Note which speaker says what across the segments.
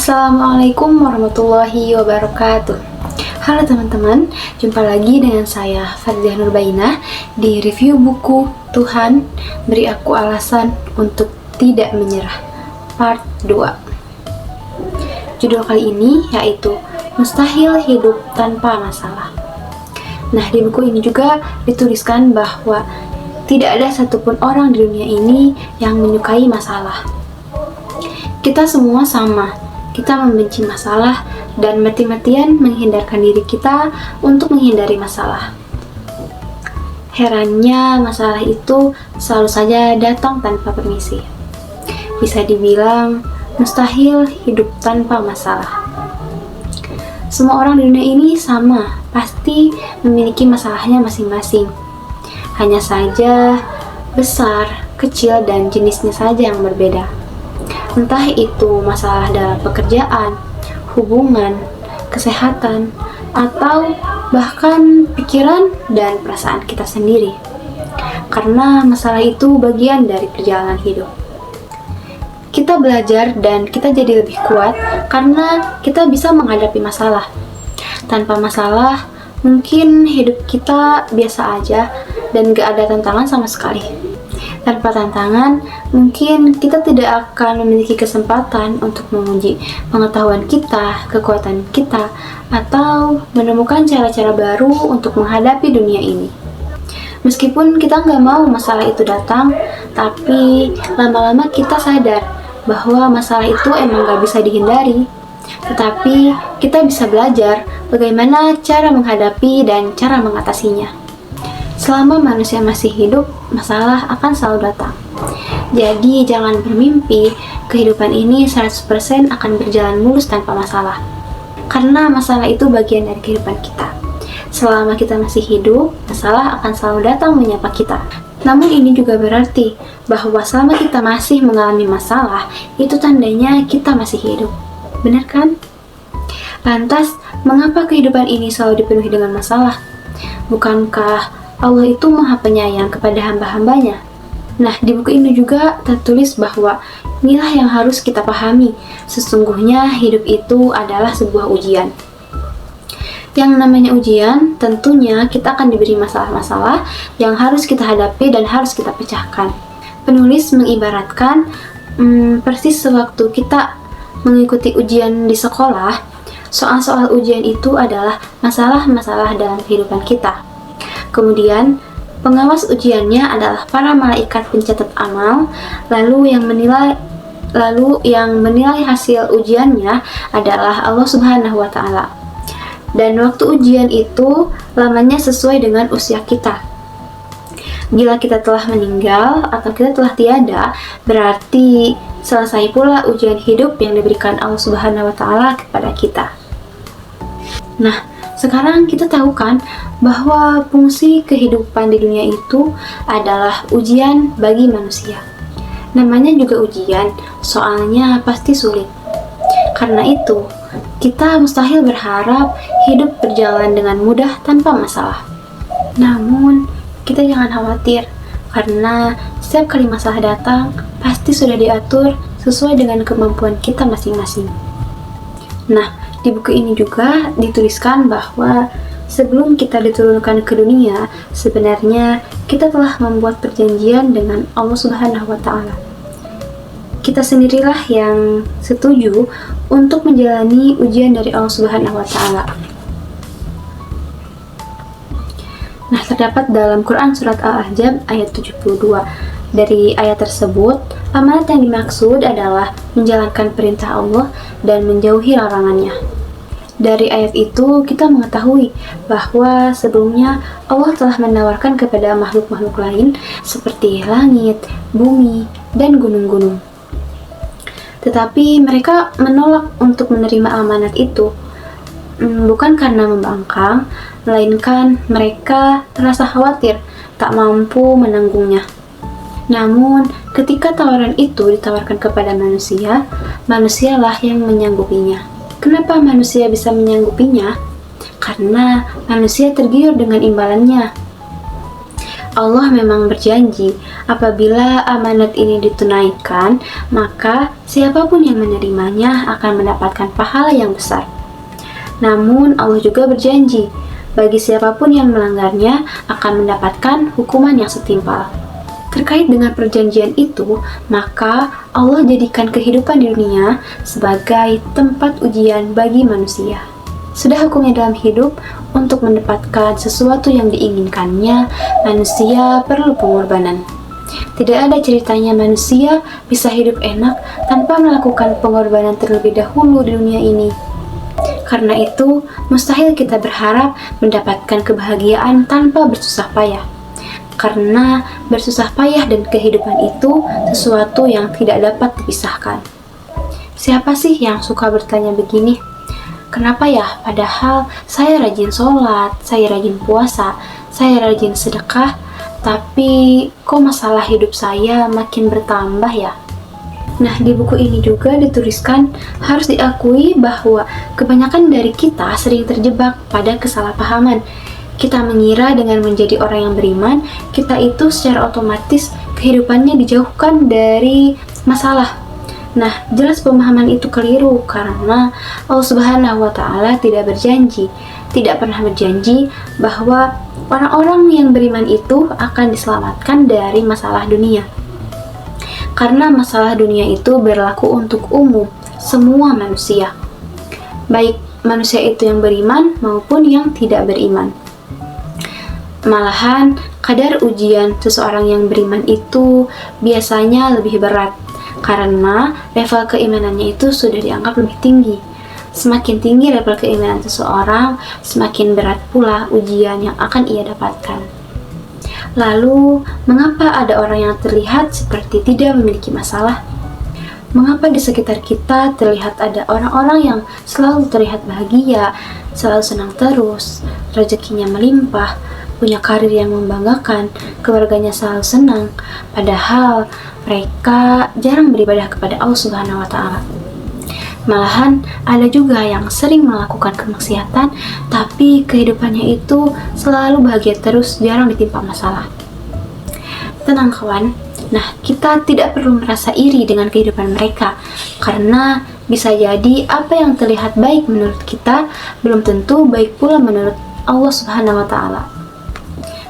Speaker 1: Assalamualaikum warahmatullahi wabarakatuh. Halo teman-teman, jumpa lagi dengan saya Fardiah Nurbainah di review buku Tuhan Beri Aku Alasan Untuk Tidak Menyerah Part 2. Judul kali ini yaitu Mustahil Hidup Tanpa Masalah. Nah, di buku ini juga dituliskan bahwa tidak ada satupun orang di dunia ini yang menyukai masalah. Kita semua sama. Kita membenci masalah dan mati-matian menghindarkan diri kita untuk menghindari masalah. Herannya, masalah itu selalu saja datang tanpa permisi. Bisa dibilang mustahil hidup tanpa masalah. Semua orang di dunia ini sama, pasti memiliki masalahnya masing-masing. Hanya saja besar, kecil, dan jenisnya saja yang berbeda. Entah itu masalah dalam pekerjaan, hubungan, kesehatan, atau bahkan pikiran dan perasaan kita sendiri. Karena masalah itu bagian dari perjalanan hidup. Kita belajar dan kita jadi lebih kuat karena kita bisa menghadapi masalah. Tanpa masalah, mungkin hidup kita biasa aja dan gak ada tantangan sama sekali. Tanpa tantangan, mungkin kita tidak akan memiliki kesempatan untuk menguji pengetahuan kita, kekuatan kita, atau menemukan cara-cara baru untuk menghadapi dunia ini. Meskipun kita nggak mau masalah itu datang, tapi lama-lama kita sadar bahwa masalah itu emang nggak bisa dihindari. Tetapi kita bisa belajar bagaimana cara menghadapi dan cara mengatasinya. Selama manusia masih hidup, masalah akan selalu datang. Jadi jangan bermimpi kehidupan ini 100% akan berjalan mulus tanpa masalah. Karena masalah itu bagian dari kehidupan kita. Selama kita masih hidup, masalah akan selalu datang menyapa kita. Namun ini juga berarti bahwa selama kita masih mengalami masalah, itu tandanya kita masih hidup. Benar kan? Lantas, mengapa kehidupan ini selalu dipenuhi dengan masalah? Bukankah Allah itu maha penyayang kepada hamba-hambanya? Nah, di buku ini juga tertulis bahwa inilah yang harus kita pahami. Sesungguhnya hidup itu adalah sebuah ujian. Yang namanya ujian, tentunya kita akan diberi masalah-masalah yang harus kita hadapi dan harus kita pecahkan. Penulis mengibaratkan persis sewaktu kita mengikuti ujian di sekolah, soal-soal ujian itu adalah masalah-masalah dalam kehidupan kita. Kemudian, pengawas ujiannya adalah para malaikat pencatat amal, lalu yang menilai hasil ujiannya adalah Allah Subhanahu wa Ta'ala. Dan waktu ujian itu lamanya sesuai dengan usia kita. Bila kita telah meninggal atau kita telah tiada, berarti selesai pula ujian hidup yang diberikan Allah Subhanahu wa Ta'ala kepada kita. Nah, sekarang kita tahu kan bahwa fungsi kehidupan di dunia itu adalah ujian bagi manusia. Namanya juga ujian, soalnya pasti sulit. Karena itu, kita mustahil berharap hidup berjalan dengan mudah tanpa masalah. Namun, kita jangan khawatir, karena setiap kali masalah datang, pasti sudah diatur sesuai dengan kemampuan kita masing-masing. Nah, di buku ini juga dituliskan bahwa sebelum kita diturunkan ke dunia, sebenarnya kita telah membuat perjanjian dengan Allah Subhanahu wa Ta'ala. Kita sendirilah yang setuju untuk menjalani ujian dari Allah Subhanahu wa Ta'ala. Nah, terdapat dalam Quran Surat Al-Ahzab ayat 72. Dari ayat tersebut, amanat yang dimaksud adalah menjalankan perintah Allah dan menjauhi larangannya. Dari ayat itu, kita mengetahui bahwa sebelumnya Allah telah menawarkan kepada makhluk-makhluk lain seperti langit, bumi, dan gunung-gunung. Tetapi mereka menolak untuk menerima amanat itu, bukan karena membangkang, melainkan mereka merasa khawatir tak mampu menanggungnya. Namun, ketika tawaran itu ditawarkan kepada manusia, manusialah yang menyanggupinya. Kenapa manusia bisa menyanggupinya? Karena manusia tergiur dengan imbalannya. Allah memang berjanji apabila amanat ini ditunaikan, maka siapapun yang menerimanya akan mendapatkan pahala yang besar. Namun Allah juga berjanji bagi siapapun yang melanggarnya akan mendapatkan hukuman yang setimpal. Terkait dengan perjanjian itu, maka Allah jadikan kehidupan di dunia sebagai tempat ujian bagi manusia. Sudah hukumnya dalam hidup, untuk mendapatkan sesuatu yang diinginkannya, manusia perlu pengorbanan. Tidak ada ceritanya manusia bisa hidup enak tanpa melakukan pengorbanan terlebih dahulu di dunia ini. Karena itu, mustahil kita berharap mendapatkan kebahagiaan tanpa bersusah payah. Karena bersusah payah dan kehidupan itu sesuatu yang tidak dapat dipisahkan. Siapa sih yang suka bertanya begini? Kenapa ya? Padahal saya rajin sholat, saya rajin puasa, saya rajin sedekah, tapi kok masalah hidup saya makin bertambah ya? Nah, di buku ini juga dituliskan harus diakui bahwa kebanyakan dari kita sering terjebak pada kesalahpahaman. Kita mengira dengan menjadi orang yang beriman, kita itu secara otomatis kehidupannya dijauhkan dari masalah. Nah, jelas pemahaman itu keliru karena Allah Subhanahu wa Ta'ala tidak pernah berjanji bahwa orang-orang yang beriman itu akan diselamatkan dari masalah dunia. Karena masalah dunia itu berlaku untuk umum, semua manusia. Baik manusia itu yang beriman maupun yang tidak beriman. Malahan, kadar ujian seseorang yang beriman itu biasanya lebih berat karena level keimanannya itu sudah dianggap lebih tinggi. Semakin tinggi level keimanan seseorang, semakin berat pula ujian yang akan ia dapatkan. Lalu, mengapa ada orang yang terlihat seperti tidak memiliki masalah? Mengapa di sekitar kita terlihat ada orang-orang yang selalu terlihat bahagia, selalu senang terus, rezekinya melimpah, punya karir yang membanggakan, keluarganya selalu senang, padahal mereka jarang beribadah kepada Allah Subhanahu wa Ta'ala. Malahan ada juga yang sering melakukan kemaksiatan, tapi kehidupannya itu selalu bahagia terus, jarang ditimpa masalah. Tenang kawan, nah kita tidak perlu merasa iri dengan kehidupan mereka, karena bisa jadi apa yang terlihat baik menurut kita belum tentu baik pula menurut Allah Subhanahu wa Ta'ala.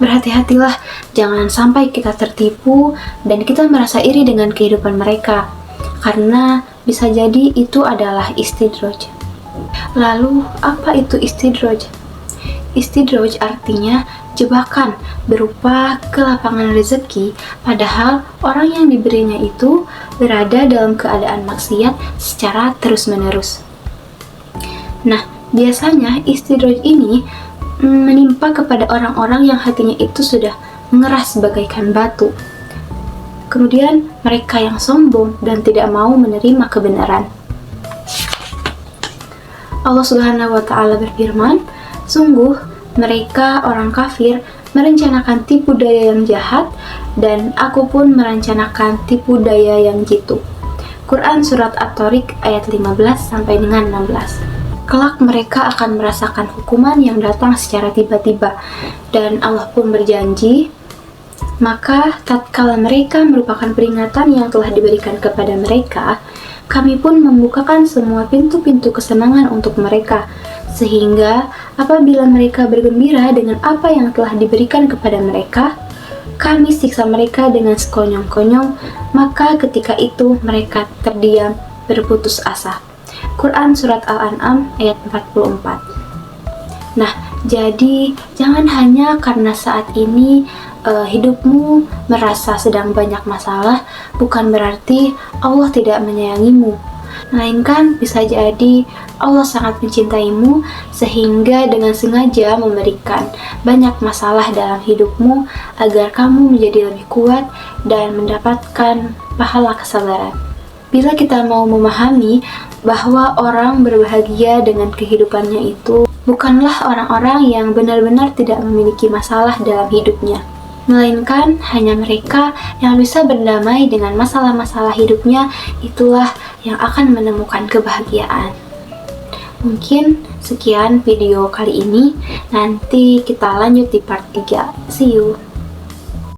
Speaker 1: Berhati-hatilah, jangan sampai kita tertipu dan kita merasa iri dengan kehidupan mereka, karena bisa jadi itu adalah istidraj. Lalu, apa itu istidraj? Istidraj artinya jebakan berupa kelapangan rezeki, padahal orang yang diberinya itu berada dalam keadaan maksiat secara terus-menerus. Nah, biasanya istidraj ini menimpa kepada orang-orang yang hatinya itu sudah mengeras bagaikan batu. Kemudian mereka yang sombong dan tidak mau menerima kebenaran. Allah Subhanahu wa Ta'ala berfirman, sungguh mereka orang kafir merencanakan tipu daya yang jahat, dan aku pun merencanakan tipu daya yang jitu. Quran Surat At-Tariq ayat 15 sampai dengan 16. Kelak mereka akan merasakan hukuman yang datang secara tiba-tiba, dan Allah pun berjanji, maka tatkala mereka merupakan peringatan yang telah diberikan kepada mereka, kami pun membukakan semua pintu-pintu kesenangan untuk mereka, sehingga apabila mereka bergembira dengan apa yang telah diberikan kepada mereka, kami siksa mereka dengan sekonyong-konyong, maka ketika itu mereka terdiam berputus asa. Quran Surat Al-An'am ayat 44. Nah, jadi jangan hanya karena saat ini hidupmu merasa sedang banyak masalah, bukan berarti Allah tidak menyayangimu. Melainkan bisa jadi Allah sangat mencintaimu sehingga dengan sengaja memberikan banyak masalah dalam hidupmu agar kamu menjadi lebih kuat dan mendapatkan pahala kesabaran. Bila kita mau memahami bahwa orang berbahagia dengan kehidupannya itu bukanlah orang-orang yang benar-benar tidak memiliki masalah dalam hidupnya, melainkan hanya mereka yang bisa berdamai dengan masalah-masalah hidupnya, itulah yang akan menemukan kebahagiaan. Mungkin sekian video kali ini, nanti kita lanjut di part 3. See you!